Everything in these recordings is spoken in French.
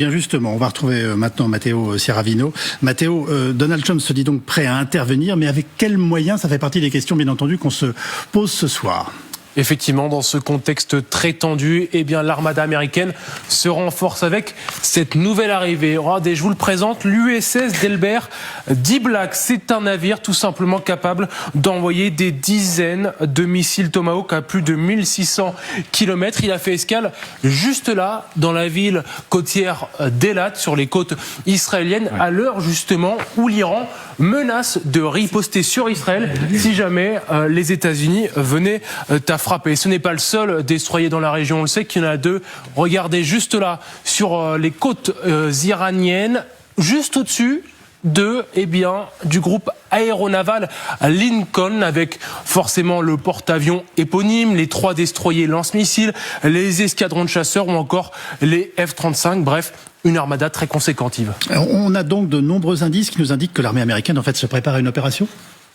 Bien justement, on va retrouver maintenant Matteo Ciaravino. Matteo, Donald Trump se dit donc prêt à intervenir, mais avec quels moyens? Ça fait partie des questions, bien entendu, qu'on se pose ce soir. Effectivement, dans ce contexte très tendu, eh bien, l'armada américaine se renforce avec cette nouvelle arrivée. Regardez, je vous le présente, l'USS Delbert D. Black. C'est un navire tout simplement capable d'envoyer des dizaines de missiles Tomahawk à plus de 1600 km. Il a fait escale juste là, dans la ville côtière d'Elat, sur les côtes israéliennes, à l'heure justement où l'Iran menace de riposter sur Israël si jamais les États-Unis venaient à frapper. Ce n'est pas le seul destroyer dans la région, on le sait qu'il y en a deux. Regardez juste là, sur les côtes iraniennes, juste au-dessus du groupe aéronaval Lincoln, avec forcément le porte-avions éponyme, les 3 destroyers lance-missiles, les escadrons de chasseurs ou encore les F-35, bref, une armada très conséquentive. On a donc de nombreux indices qui nous indiquent que l'armée américaine en fait se prépare à une opération.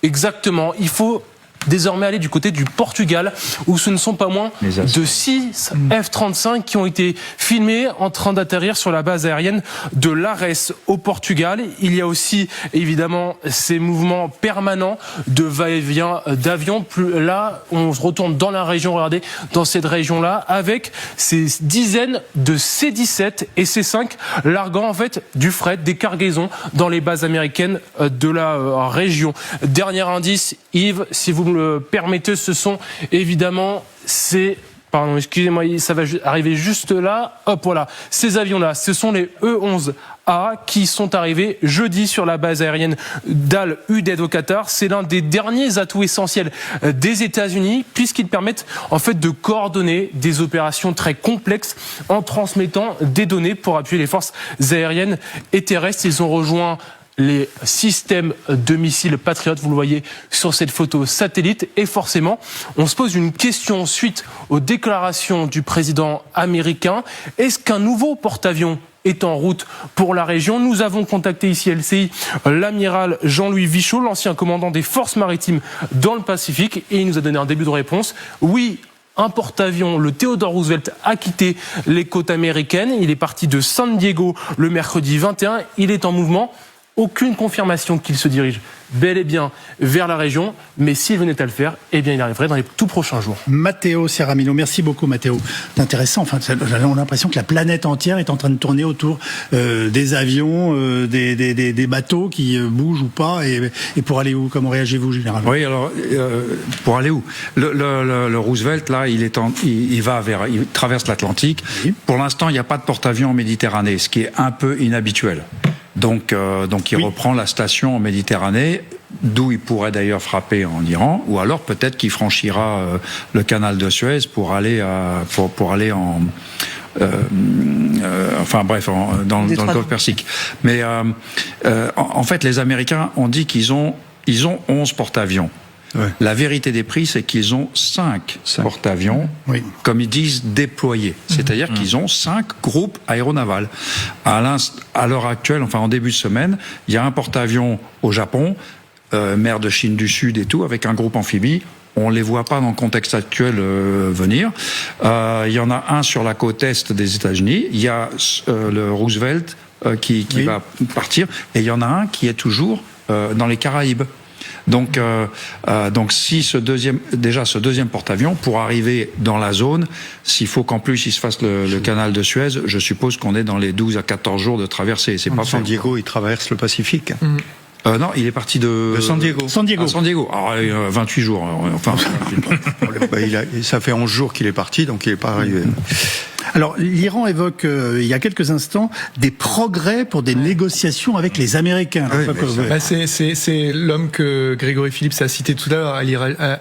Exactement, il faut désormais aller du côté du Portugal, où ce ne sont pas moins de 6 F-35 qui ont été filmés en train d'atterrir sur la base aérienne de Lares au Portugal. Il y a aussi évidemment ces mouvements permanents de va-et-vient d'avions. Là, on se retourne dans la région, regardez, dans cette région-là, avec ces dizaines de C-17 et C-5 larguant en fait du fret, des cargaisons dans les bases américaines de la région. Dernier indice, Yves, si vous me le permettez, ce sont évidemment pardon, excusez-moi, ça va arriver juste là. Hop, voilà. Ces avions-là, ce sont les E-11A qui sont arrivés jeudi sur la base aérienne d'Al Udeid au Qatar. C'est l'un des derniers atouts essentiels des États-Unis, puisqu'ils permettent en fait de coordonner des opérations très complexes en transmettant des données pour appuyer les forces aériennes et terrestres. Ils ont rejoint les systèmes de missiles Patriot, vous le voyez sur cette photo satellite, et forcément, on se pose une question suite aux déclarations du président américain. Est-ce qu'un nouveau porte-avions est en route pour la région? Nous avons contacté ici LCI l'amiral Jean-Louis Vichot, l'ancien commandant des forces maritimes dans le Pacifique, et il nous a donné un début de réponse. Oui, un porte-avions, le Theodore Roosevelt, a quitté les côtes américaines. Il est parti de San Diego le mercredi 21. Il est en mouvement. Aucune confirmation qu'il se dirige bel et bien vers la région, mais s'il venait à le faire, eh bien il arriverait dans les tout prochains jours. Matteo Ciaravino, merci beaucoup Matteo. C'est intéressant, enfin, on a l'impression que la planète entière est en train de tourner autour des avions, des bateaux qui bougent ou pas, et pour aller où? Comment réagissez-vous généralement? Oui, alors, pour aller où? Le Roosevelt, là, il traverse l'Atlantique. Oui. Pour l'instant, il n'y a pas de porte-avions en Méditerranée, ce qui est un peu inhabituel. Donc il reprend la station en Méditerranée, d'où il pourrait d'ailleurs frapper en Iran, ou alors peut-être qu'il franchira le canal de Suez pour aller en dans le Golfe Persique. Mais en fait, les Américains ont dit qu'ils ont 11 porte-avions. Ouais. La vérité des prix, c'est qu'ils ont 5 porte-avions, oui, comme ils disent, déployés. C'est-à-dire qu'ils ont 5 groupes aéronavals. À l'heure actuelle, enfin en début de semaine, il y a un porte-avions au Japon, mer de Chine du Sud et tout, avec un groupe amphibie. On les voit pas dans le contexte actuel venir. Il y en a un sur la côte est des États-Unis. Il y a le Roosevelt qui va partir, et il y en a un qui est toujours dans les Caraïbes. Donc si ce deuxième porte-avions, pour arriver dans la zone, s'il faut qu'en plus il se fasse le canal de Suez, je suppose qu'on est dans les 12 à 14 jours de traversée. C'est pas San Diego, il traverse le Pacifique. Non, il est parti de San Diego. San Diego. Ah, San Diego. Alors, 28 jours. Enfin, ça fait 11 jours qu'il est parti, donc il n'est pas arrivé. Alors, l'Iran évoque, il y a quelques instants, des progrès pour des négociations avec les Américains. Oui, c'est l'homme que Grégory Phillips a cité tout à l'heure,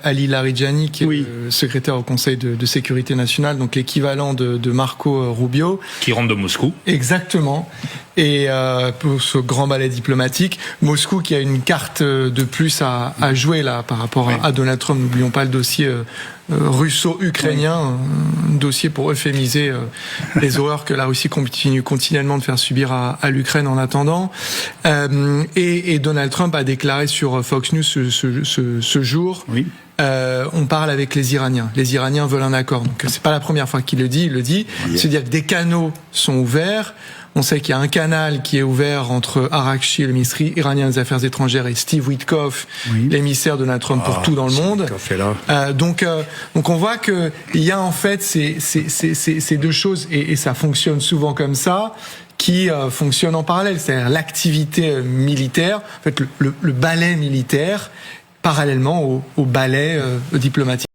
Ali Larijani, qui est le secrétaire au Conseil de sécurité nationale, donc l'équivalent de Marco Rubio. Qui rentre de Moscou. Exactement. Et pour ce grand ballet diplomatique, Moscou qui a une carte de plus à jouer là par rapport à Donald Trump. N'oublions pas le dossier russo-ukrainien, un dossier pour euphémiser les horreurs que la Russie continue continuellement de faire subir à l'Ukraine en attendant. Et Donald Trump a déclaré sur Fox News ce jour. Oui. On parle avec les Iraniens. Les Iraniens veulent un accord. Donc c'est pas la première fois qu'il le dit. Il le dit. C'est-à-dire que des canaux sont ouverts. On sait qu'il y a un canal qui est ouvert entre Arakchi, le ministre iranien des Affaires étrangères, et Steve Witkoff, l'émissaire de Donald Trump pour tout dans le monde. Donc on voit que il y a en fait ces deux choses, et ça fonctionne souvent comme ça, qui fonctionnent en parallèle. C'est-à-dire l'activité militaire, en fait le ballet militaire, parallèlement au ballet diplomatique.